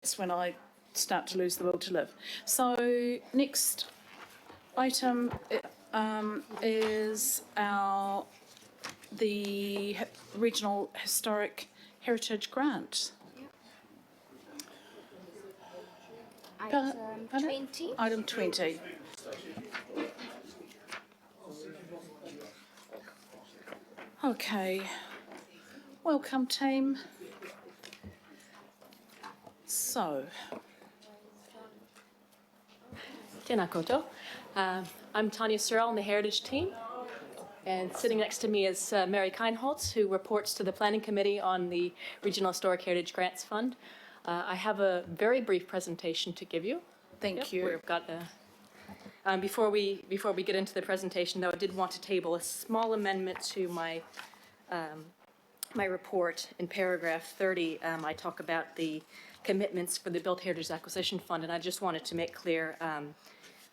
That's when I start to lose the will to live. So next item is the Regional Historic Heritage Grant. Item 20. Item 20. Okay. Welcome, team. So, Tēnā koutou. I'm Tanya Searle on the Heritage team, and sitting next to me is Mary Keinholz, who reports to the Planning Committee on the Regional Historic Heritage Grants Fund. I have a very brief presentation to give you. Thank you. We've got before we get into the presentation, though, I did want to table a small amendment to my my report. In paragraph 30, I talk about the commitments for the Built Heritage Acquisition Fund, and I just wanted to make clear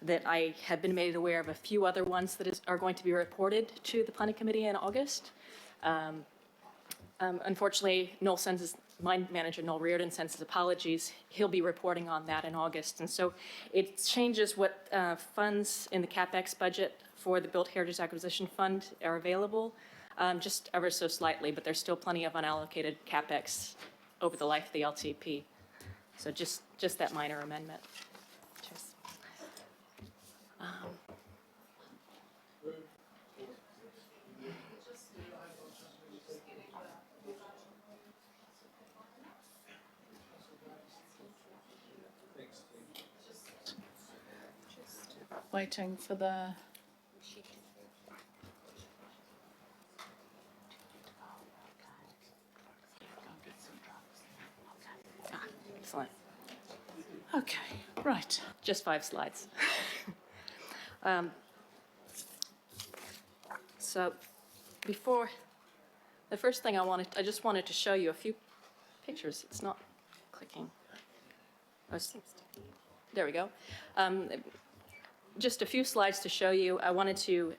that I have been made aware of a few other ones that are going to be reported to the Planning Committee in August. Unfortunately, my manager, Noel Reardon, sends his apologies. He'll be reporting on that in August. And so it changes what funds in the CapEx budget for the Built Heritage Acquisition Fund are available, just ever so slightly, but there's still plenty of unallocated CapEx over the life of the LTP. So just that minor amendment. Cheers. Waiting for the... Excellent. Okay, right. Just 5 slides. So before, the first thing I just wanted to show you a few pictures. It's not clicking. Oh, there we go. Just a few slides to show you. I wanted to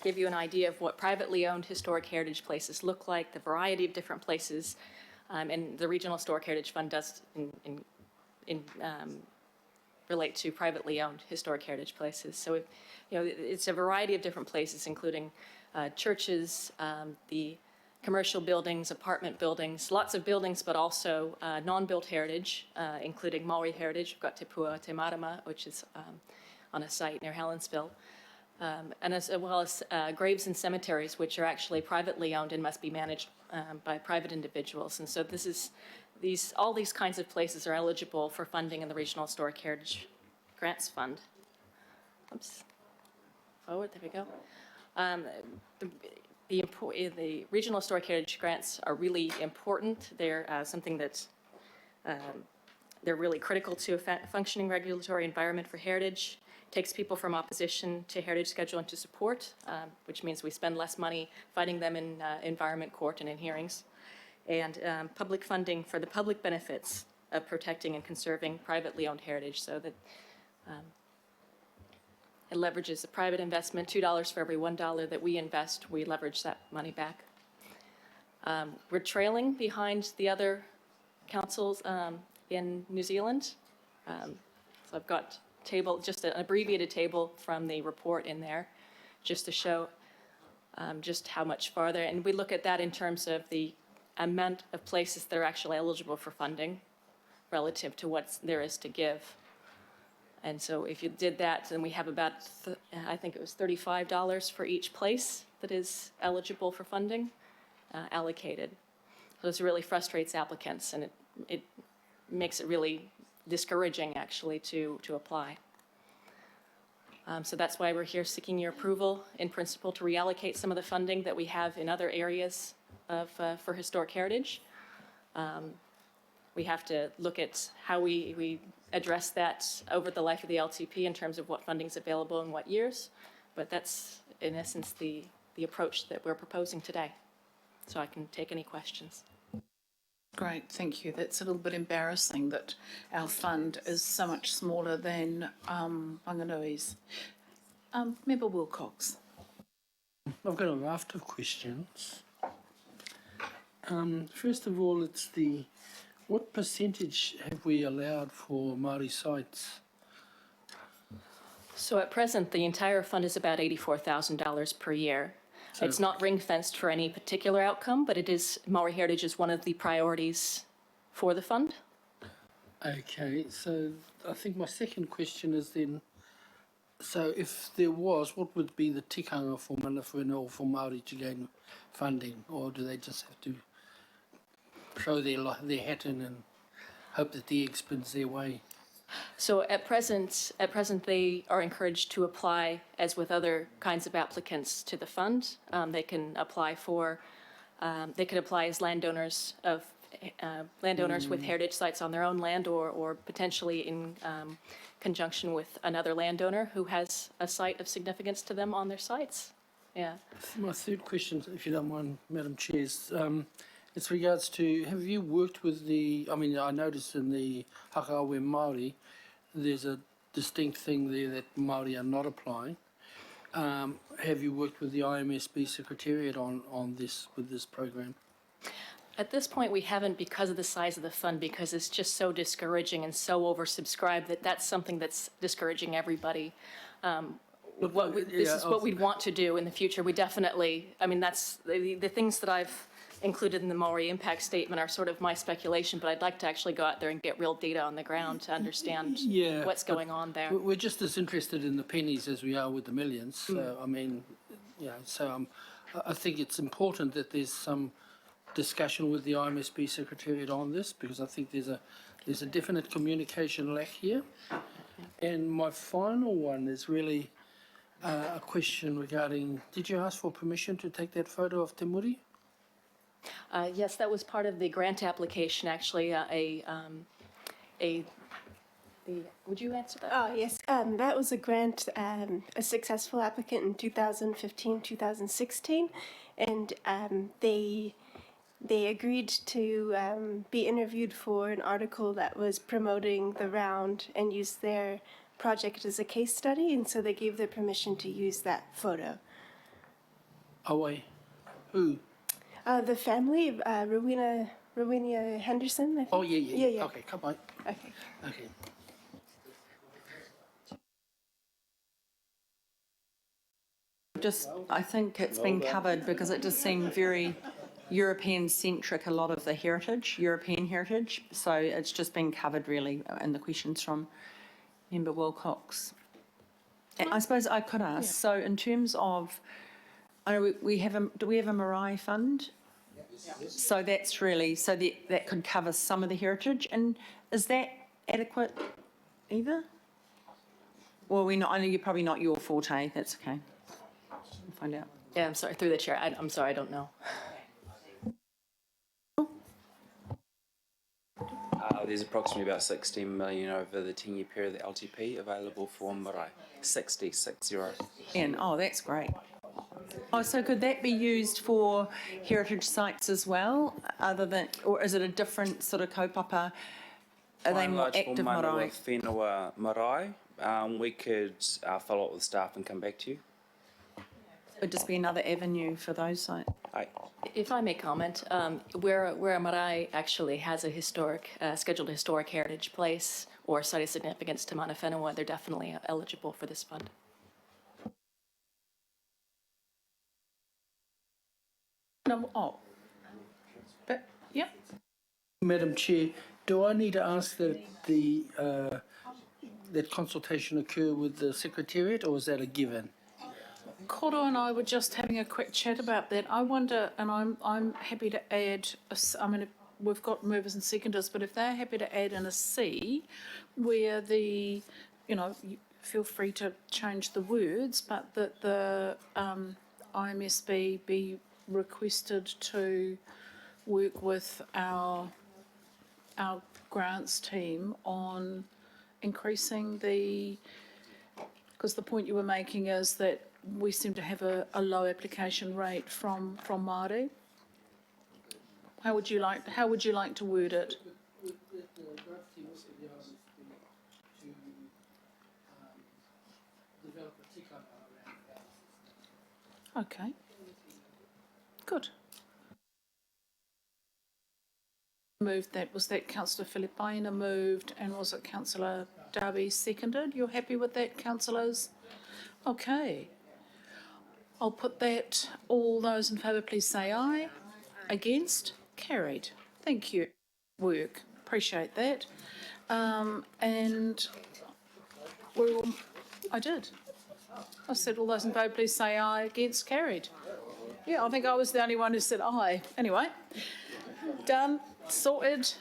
give you an idea of what privately owned historic heritage places look like, the variety of different places, and the Regional Historic Heritage Fund does relate to privately owned historic heritage places. So, it's a variety of different places, including churches, the commercial buildings, apartment buildings, lots of buildings, but also non-built heritage, including Maori heritage. We've got Te Pua Te Marama, which is on a site near Helensville, and as well as graves and cemeteries, which are actually privately owned and must be managed by private individuals. And so all these kinds of places are eligible for funding in the Regional Historic Heritage Grants Fund. Oops. Forward, there we go. The Regional Historic Heritage Grants are really important. They're something that they're really critical to a functioning regulatory environment for heritage. It takes people from opposition to heritage schedule into support, which means we spend less money fighting them in environment court and in hearings. And public funding for the public benefits of protecting and conserving privately owned heritage, so that it leverages the private investment. $2 for every $1 that we invest, we leverage that money back. We're trailing behind the other councils in New Zealand. So I've got just an abbreviated table from the report in there, just to show just how much farther. And we look at that in terms of the amount of places that are actually eligible for funding relative to what there is to give. And so if you did that, then we have about, I think it was $35 for each place that is eligible for funding allocated. So this really frustrates applicants, and it makes it really discouraging, actually, to apply. So that's why we're here seeking your approval in principle to reallocate some of the funding that we have in other areas for historic heritage. We have to look at how we address that over the life of the LTP in terms of what funding is available in what years. But that's, in essence, the approach that we're proposing today. So I can take any questions. Great, thank you. That's a little bit embarrassing that our fund is so much smaller than Wanganui's. Member Wilcox. I've got a raft of questions. First of all, it's the What percentage have we allowed for Māori sites? So at present, the entire fund is about $84,000 per year. So- It's not ring-fenced for any particular outcome, but it is, Maori Heritage is one of the priorities for the fund. Okay, so I think my second question is then, so if there was, what would be the tikanga for mana whenua or for Māori to gain funding? Or do they just have to throw their hat in and hope that the egg spins their way? So at present, they are encouraged to apply, as with other kinds of applicants to the fund. They can apply as landowners with heritage sites on their own land, or potentially in conjunction with another landowner who has a site of significance to them on their sites. Yeah. My third question, if you don't mind, Madam Chair, is it's regards to, have you worked with I noticed in the Hakawe Māori, there's a distinct thing there that Māori are not applying. Have you worked with the IMSB Secretariat on this, with this program? At this point, we haven't, because of the size of the fund, because it's just so discouraging and so oversubscribed that's something that's discouraging everybody. This is what we'd want to do in the future. We definitely, that's the things that I've included in the Maori impact statement are sort of my speculation, but I'd like to actually go out there and get real data on the ground to understand what's going on there. We're just as interested in the pennies as we are with the millions. So, I think it's important that there's some discussion with the IMSB Secretariat on this, because I think there's a definite communication lack here. And my final one is really a question regarding, did you ask for permission to take that photo of Te Muri? Yes, that was part of the grant application, actually. Would you answer that? Oh, yes. That was a grant, a successful applicant in 2015, 2016, and they agreed to be interviewed for an article that was promoting the round and used their project as a case study, and so they gave their permission to use that photo. Awe. Who? The family, Rowena Henderson, I think. Oh, yeah. Yeah. Okay, come on. Okay. Okay. I think it's been covered because it just seemed very European-centric, a lot of the European heritage. So it's just been covered really in the questions from Member Wilcox. And I suppose I could ask, so in terms of, I know do we have a Mariah Fund? So that's really, that could cover some of the heritage. And is that adequate either? Well, I know you're probably not your forte, that's okay. We'll find out. Yeah, I'm sorry, through the chair. I'm sorry, I don't know. There's approximately about 16 million over the 10-year period of the LTP available for Marae. 60. And, that's great. Oh, so could that be used for heritage sites as well, other than, or is it a different sort of kaupapa? Are they more active marae? Whenua Marae. We could follow up with staff and come back to you. It would just be another avenue for those sites. Aye. If I may comment, where a marae actually has a scheduled historic heritage place or site of significance to mana whenua, they're definitely eligible for this fund. No, but, yeah. Madam Chair, do I need to ask that that consultation occur with the Secretariat, or is that a given? Koro and I were just having a quick chat about that. I wonder, and I'm happy to add, we've got movers and seconders, but if they're happy to add in a C, where you feel free to change the words, but that the IMSB be requested to work with our grants team on increasing because the point you were making is that we seem to have a low application rate from Māori. How would you like to word it? Okay. Good. moved that? Was that councillor Filipaina moved and was it councillor Darby seconded? You're happy with that, councillors? Okay. I'll put that, all those in favour please say aye. Against? Carried. Thank you. Work. Appreciate that. And we'll, I did. I said all those in favour please say aye. Against? Carried. Yeah, I think I was the only one who said aye. Anyway, done, sorted.